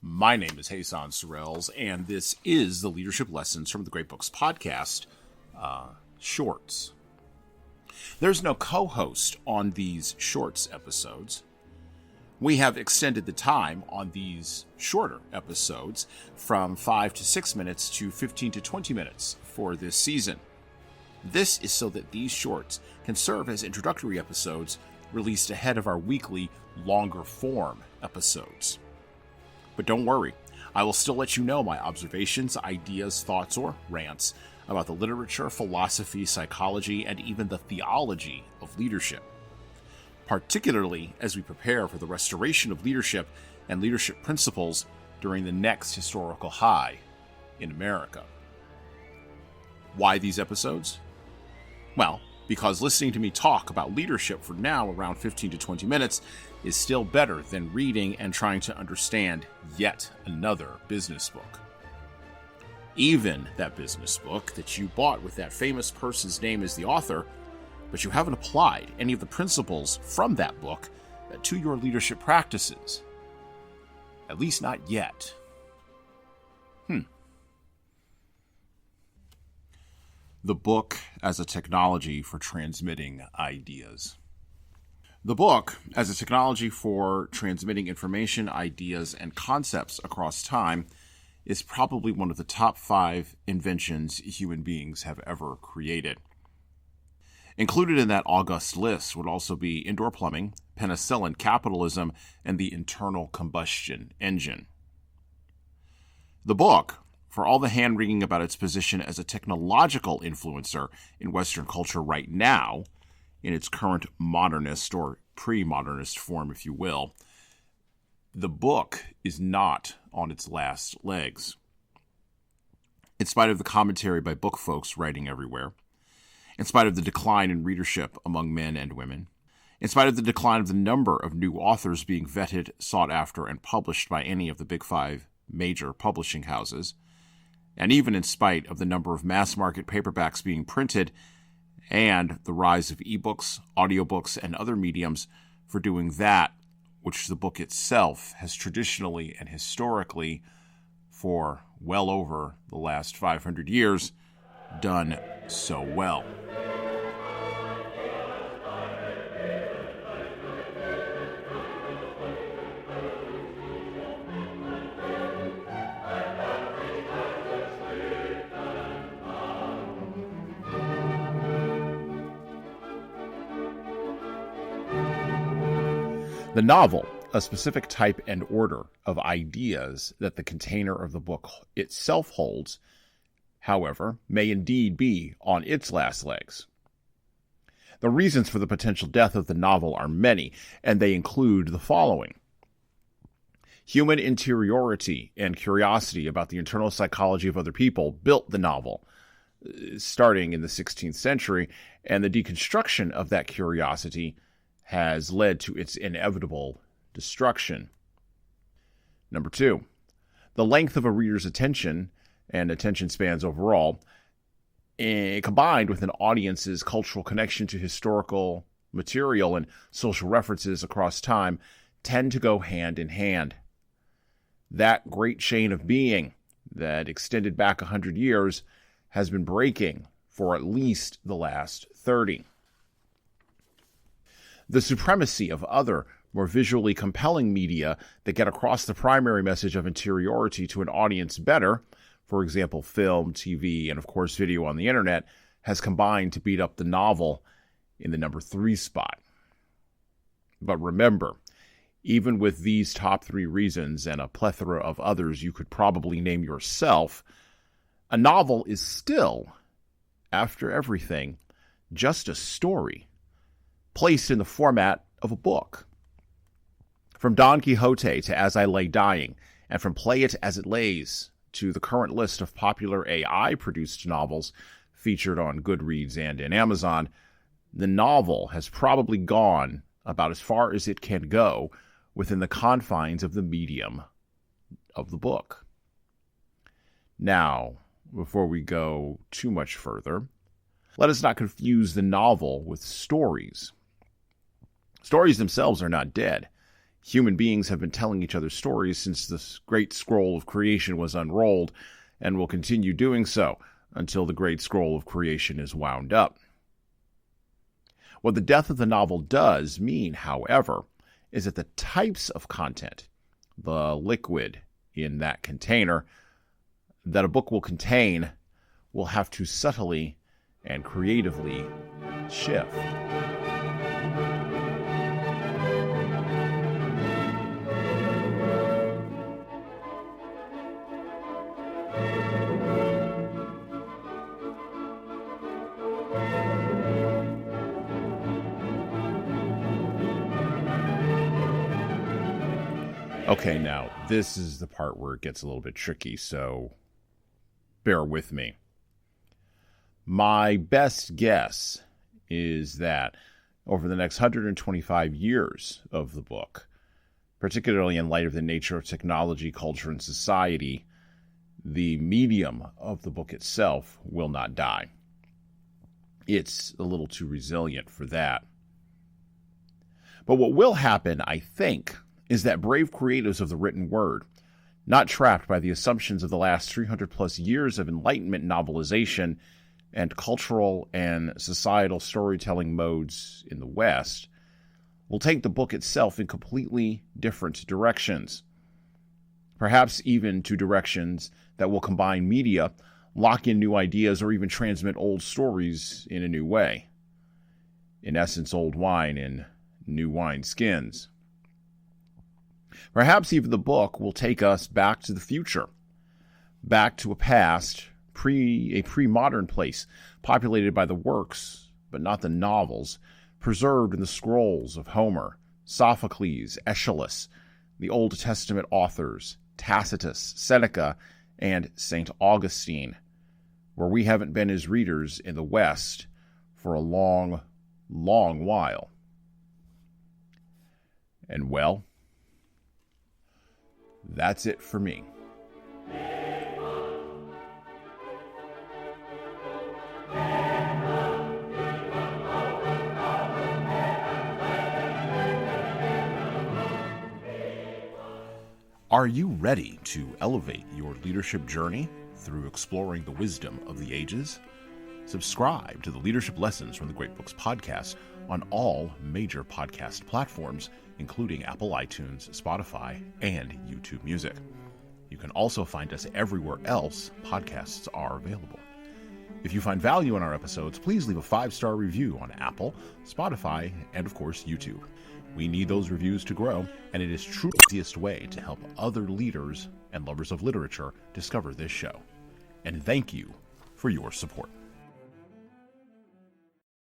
My name is Hassan Sorrells, and this is the Leadership Lessons from the Great Books podcast, Shorts. There's no co-host on these Shorts episodes. We have extended the time on these shorter episodes from 5 to 6 minutes to 15 to 20 minutes for this season. This is so that these shorts can serve as introductory episodes released ahead of our weekly, longer form episodes. But don't worry, I will still let you know my observations, ideas, thoughts, or rants about the literature, philosophy, psychology, and even the theology of leadership, particularly as we prepare for the restoration of leadership and leadership principles during the next historical high in America. Why these episodes? Well, because listening to me talk about leadership for now around 15 to 20 minutes is still better than reading and trying to understand yet another business book. Even that business book that you bought with that famous person's name as the author, but you haven't applied any of the principles from that book to your leadership practices. At least not yet. The book as a technology for transmitting ideas. The book as a technology for transmitting information, ideas, and concepts across time is probably one of the top 5 inventions human beings have ever created. Included in that august list would also be indoor plumbing, penicillin, capitalism, and the internal combustion engine. The book, for all the hand-wringing about its position as a technological influencer in Western culture right now, in its current modernist or pre-modernist form, if you will, the book is not on its last legs. In spite of the commentary by book folks writing everywhere, in spite of the decline in readership among men and women, in spite of the decline of the number of new authors being vetted, sought after, and published by any of the big 5 major publishing houses, and even in spite of the number of mass-market paperbacks being printed and the rise of ebooks, audiobooks, and other mediums for doing that which the book itself has traditionally and historically, for well over the last 500 years, done so well. The novel, a specific type and order of ideas that the container of the book itself holds, however, may indeed be on its last legs. The reasons for the potential death of the novel are many, and they include the following. Human interiority and curiosity about the internal psychology of other people built the novel, starting in the 16th century, and the deconstruction of that curiosity has led to its inevitable destruction. Number 2, the length of a reader's attention and attention spans overall, combined with an audience's cultural connection to historical material and social references across time, tend to go hand in hand. That great chain of being that extended back 100 years has been breaking for at least the last 30. The supremacy of other, more visually compelling media that get across the primary message of interiority to an audience better, for example, film, TV, and of course video on the internet, has combined to beat up the novel in the number 3 spot. But remember, even with these top 3 reasons and a plethora of others you could probably name yourself, a novel is still, after everything, just a story, placed in the format of a book. From Don Quixote to As I Lay Dying, and from Play It As It Lays to the current list of popular AI-produced novels featured on Goodreads and in Amazon, the novel has probably gone about as far as it can go within the confines of the medium of the book. Now, before we go too much further, let us not confuse the novel with stories. Stories themselves are not dead. Human beings have been telling each other stories since this great scroll of creation was unrolled, and will continue doing so until the great scroll of creation is wound up. What the death of the novel does mean, however, is that the types of content, the liquid in that container, that a book will contain, will have to subtly and creatively shift. Okay, now, this is the part where it gets a little bit tricky, so bear with me. My best guess is that over the next 125 years of the book, particularly in light of the nature of technology, culture, and society, the medium of the book itself will not die. It's a little too resilient for that. But what will happen, I think, is that brave creatives of the written word, not trapped by the assumptions of the last 300 plus years of Enlightenment novelization and cultural and societal storytelling modes in the West, will take the book itself in completely different directions. Perhaps even to directions that will combine media, lock in new ideas, or even transmit old stories in a new way. In essence, old wine in new wine skins. Perhaps even the book will take us back to the future, back to a past, a pre-modern place, populated by the works, but not the novels, preserved in the scrolls of Homer, Sophocles, Aeschylus, the Old Testament authors, Tacitus, Seneca, and St. Augustine, where we haven't been as readers in the West for a long, long while. And well, that's it for me. Are you ready to elevate your leadership journey through exploring the wisdom of the ages? Subscribe to the Leadership Lessons from the Great Books podcast on all major podcast platforms, including Apple iTunes, Spotify, and YouTube Music. You can also find us everywhere else podcasts are available. If you find value in our episodes, please leave a 5-star review on Apple, Spotify, and of course, YouTube. We need those reviews to grow, and it is truly the easiest way to help other leaders and lovers of literature discover this show. And thank you for your support.